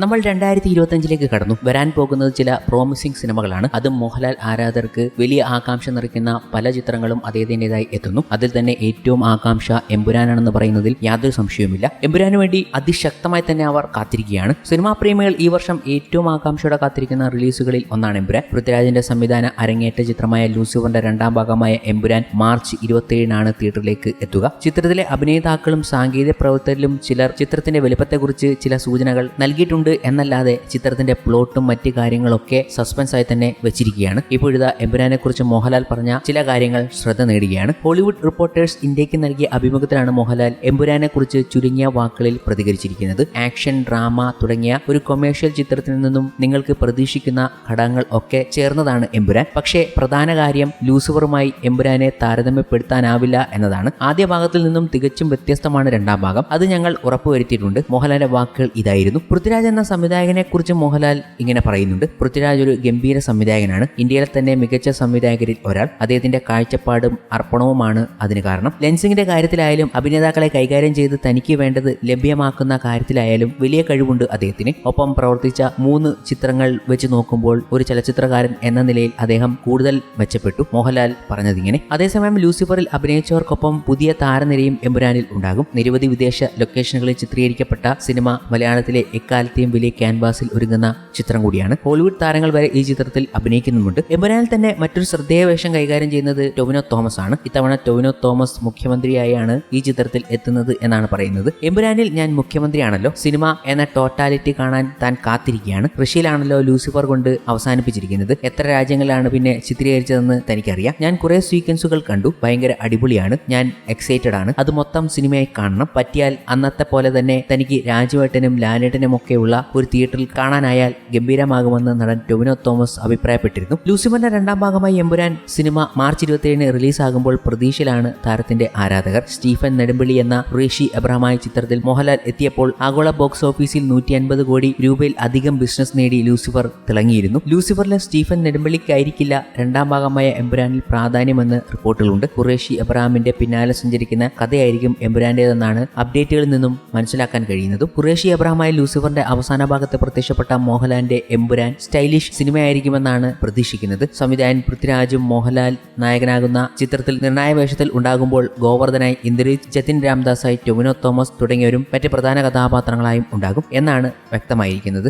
നമ്മൾ 2025 കടന്നു. വരാൻ പോകുന്നത് ചില പ്രോമിസിംഗ് സിനിമകളാണ്. അതും മോഹൻലാൽ ആരാധകർക്ക് വലിയ ആകാംക്ഷ നിറയ്ക്കുന്ന പല ചിത്രങ്ങളും അദ്ദേഹത്തിൻ്റെതായി എത്തുന്നു. അതിൽ തന്നെ ഏറ്റവും ആകാംക്ഷ എമ്പുരാനാണെന്ന് പറയുന്നതിൽ യാതൊരു സംശയവുമില്ല. എമ്പുരാന് വേണ്ടി അതിശക്തമായി തന്നെ അവർ കാത്തിരിക്കുകയാണ്. സിനിമാ പ്രേമികൾ ഈ വർഷം ഏറ്റവും ആകാംക്ഷയോടെ കാത്തിരിക്കുന്ന റിലീസുകളിൽ ഒന്നാണ് എമ്പുരാൻ. പൃഥ്വിരാജിന്റെ സംവിധാന അരങ്ങേറ്റ ചിത്രമായ ലൂസിഫറിന്റെ രണ്ടാം ഭാഗമായ എമ്പുരാൻ മാർച്ച് 27 തിയേറ്ററിലേക്ക് എത്തുക. ചിത്രത്തിലെ അഭിനേതാക്കളും സാങ്കേതിക പ്രവർത്തകരിലും ചിലർ ചിത്രത്തിന്റെ വലുപ്പത്തെക്കുറിച്ച് ചില സൂചനകൾ നൽകിയിട്ടുണ്ട് എന്നല്ലാതെ ചിത്രത്തിന്റെ പ്ലോട്ടും മറ്റ് കാര്യങ്ങളൊക്കെ സസ്പെൻസ് ആയി തന്നെ വെച്ചിരിക്കുകയാണ്. ഇപ്പോഴിതാ എമ്പുരാനെ കുറിച്ച് മോഹൻലാൽ പറഞ്ഞ ചില കാര്യങ്ങൾ ശ്രദ്ധ നേടുകയാണ്. ഹോളിവുഡ് റിപ്പോർട്ടേഴ്സ് ഇന്ത്യക്ക് നൽകിയ അഭിമുഖത്തിലാണ് മോഹൻലാൽ എമ്പുരാനെ കുറിച്ച് ചുരുങ്ങിയ വാക്കുകളിൽ പ്രതികരിച്ചിരിക്കുന്നത്. ആക്ഷൻ, ഡ്രാമ തുടങ്ങിയ ഒരു കൊമേഴ്ഷ്യൽ ചിത്രത്തിൽ നിന്നും നിങ്ങൾക്ക് പ്രതീക്ഷിക്കുന്ന ഘടകങ്ങൾ ഒക്കെ ചേർന്നതാണ് എമ്പുരാൻ. പക്ഷേ പ്രധാന കാര്യം ലൂസിഫറുമായി എമ്പുരാനെ താരതമ്യപ്പെടുത്താനാവില്ല എന്നതാണ്. ആദ്യ ഭാഗത്തിൽ നിന്നും തികച്ചും വ്യത്യസ്തമാണ് രണ്ടാം ഭാഗം. അത് ഞങ്ങൾ ഉറപ്പുവരുത്തിയിട്ടുണ്ട്. മോഹൻലാലിന്റെ വാക്കുകൾ ഇതായിരുന്നു. പൃഥ്വിരാജ് എന്ന സംവിധായകനെ കുറിച്ച് മോഹൻലാൽ ഇങ്ങനെ പറയുന്നുണ്ട്. പൃഥ്വിരാജ് ഒരു ഗംഭീര സംവിധായകനാണ്. ഇന്ത്യയിലെ തന്നെ മികച്ച സംവിധായകരിൽ ഒരാൾ. അദ്ദേഹത്തിന്റെ കാഴ്ചപ്പാടും അർപ്പണവുമാണ് അതിന് കാരണം. ലെൻസിങ്ങിന്റെ കാര്യത്തിലായാലും അഭിനേതാക്കളെ കൈകാര്യം ചെയ്ത് തനിക്ക് വേണ്ടത് ലഭ്യമാക്കുന്ന കാര്യത്തിലായാലും വലിയ കഴിവുണ്ട് അദ്ദേഹത്തിന്. ഒപ്പം പ്രവർത്തിച്ച 3 ചിത്രങ്ങൾ വെച്ച് നോക്കുമ്പോൾ ഒരു ചലച്ചിത്രകാരൻ എന്ന നിലയിൽ അദ്ദേഹം കൂടുതൽ മെച്ചപ്പെട്ടു. മോഹൻലാൽ പറഞ്ഞതിങ്ങനെ. അതേസമയം ലൂസിഫറിൽ അഭിനയിച്ചവർക്കൊപ്പം പുതിയ താരനിരയും എമ്പുരാനിൽ ഉണ്ടാകും. നിരവധി വിദേശ ലൊക്കേഷനുകളിൽ ചിത്രീകരിക്കപ്പെട്ട സിനിമ മലയാളത്തിലെ എക്കാലത്തെയും വലിയ ക്യാൻവാസിൽ ഒരുങ്ങുന്ന ചിത്രം കൂടിയാണ്. ഹോളിവുഡ് താരങ്ങൾ വരെ ഈ ചിത്രത്തിൽ അഭിനയിക്കുന്നുമുണ്ട്. എമ്പുരാനിൽ തന്നെ മറ്റൊരു ശ്രദ്ധേയ വേഷം കൈകാര്യം ചെയ്യുന്നത് ടൊവിനോ തോമസ് ആണ്. ഇത്തവണ ടൊവിനോ തോമസ് മുഖ്യമന്ത്രിയായാണ് ഈ ചിത്രത്തിൽ എത്തുന്നത് എന്നാണ് പറയുന്നത്. എമ്പുരാനിൽ ഞാൻ മുഖ്യമന്ത്രിയാണല്ലോ. സിനിമ എന്ന ടോട്ടാലിറ്റി കാണാൻ താൻ കാത്തിരിക്കുകയാണ്. റഷ്യയിലാണല്ലോ ലൂസിഫർ കൊണ്ട് അവസാനിപ്പിച്ചിരിക്കുന്നത്. എത്ര രാജ്യങ്ങളിലാണ് പിന്നെ ചിത്രീകരിച്ചതെന്ന് തനിക്കറിയാം. ഞാൻ കുറെ സീക്വൻസുകൾ കണ്ടു. ഭയങ്കര അടിപൊളിയാണ്. ഞാൻ എക്സൈറ്റഡ് ആണ്. അത് മൊത്തം സിനിമയായി കാണണം. പറ്റിയാൽ അന്നത്തെ പോലെ തന്നെ തനിക്ക് രാജുവേട്ടനും ലാലേട്ടനും ഒക്കെയുള്ള ഒരു തിയേറ്ററിൽ കാണാനായാൽ ഗംഭീരമാകുമെന്ന് നടൻ ടൊവിനോ തോമസ് അഭിപ്രായപ്പെട്ടിരുന്നു. ലൂസിഫറിന്റെ രണ്ടാം ഭാഗമായി എമ്പുരാൻ സിനിമ മാർച്ച് 27 റിലീസാകുമ്പോൾ പ്രതീക്ഷയിലാണ് താരത്തിന്റെ ആരാധകർ. സ്റ്റീഫൻ നെടുമ്പള്ളി എന്ന ഋഷി എബ്രഹാമായ ചിത്രത്തിൽ മോഹൻലാൽ എത്തിയപ്പോൾ ആഗോള ബോക്സ് ഓഫീസിൽ 150 കോടി രൂപയിൽ അധികം ബിസിനസ് നേടി ലൂസിഫർ തിളങ്ങിയിരുന്നു. ലൂസിഫറിലെ സ്റ്റീഫൻ നെടുമ്പള്ളിക്കായിരിക്കില്ല രണ്ടാം ഭാഗമായ എമ്പുരാനിൽ പ്രാധാന്യമെന്ന് റിപ്പോർട്ടുകളുണ്ട്. ഖുറേഷി എബ്രഹാമിന്റെ പിന്നാലെ സഞ്ചരിക്കുന്ന കഥയായിരിക്കും എമ്പുരാന്റേതെന്നാണ് അപ്ഡേറ്റുകളിൽ നിന്നും മനസ്സിലാക്കാൻ കഴിയുന്നത്. ഖുറേഷി എബ്രഹാമായ ലൂസിഫറിന്റെ അവസാന ഭാഗത്ത് പ്രത്യക്ഷപ്പെട്ട മോഹൻലാലിന്റെ എമ്പുരാൻ സ്റ്റൈലിഷ് സിനിമയായിരിക്കുമെന്നാണ് പ്രതീക്ഷിക്കുന്നത്. സംവിധായകൻ പൃഥ്വിരാജും മോഹൻലാൽ നായകനാകുന്ന ചിത്രത്തിൽ നിർണായക വേഷത്തിൽ ഉണ്ടാകുമ്പോൾ ഗോവർദ്ധനായി ഇന്ദ്രജിത്ത്, ജതിൻ രാംദാസായി ടൊവിനോ തോമസ് തുടങ്ങിയവരും മറ്റ് പ്രധാന കഥാപാത്രങ്ങളായും ഉണ്ടാകും എന്നാണ് വ്യക്തമായിരിക്കുന്നത്.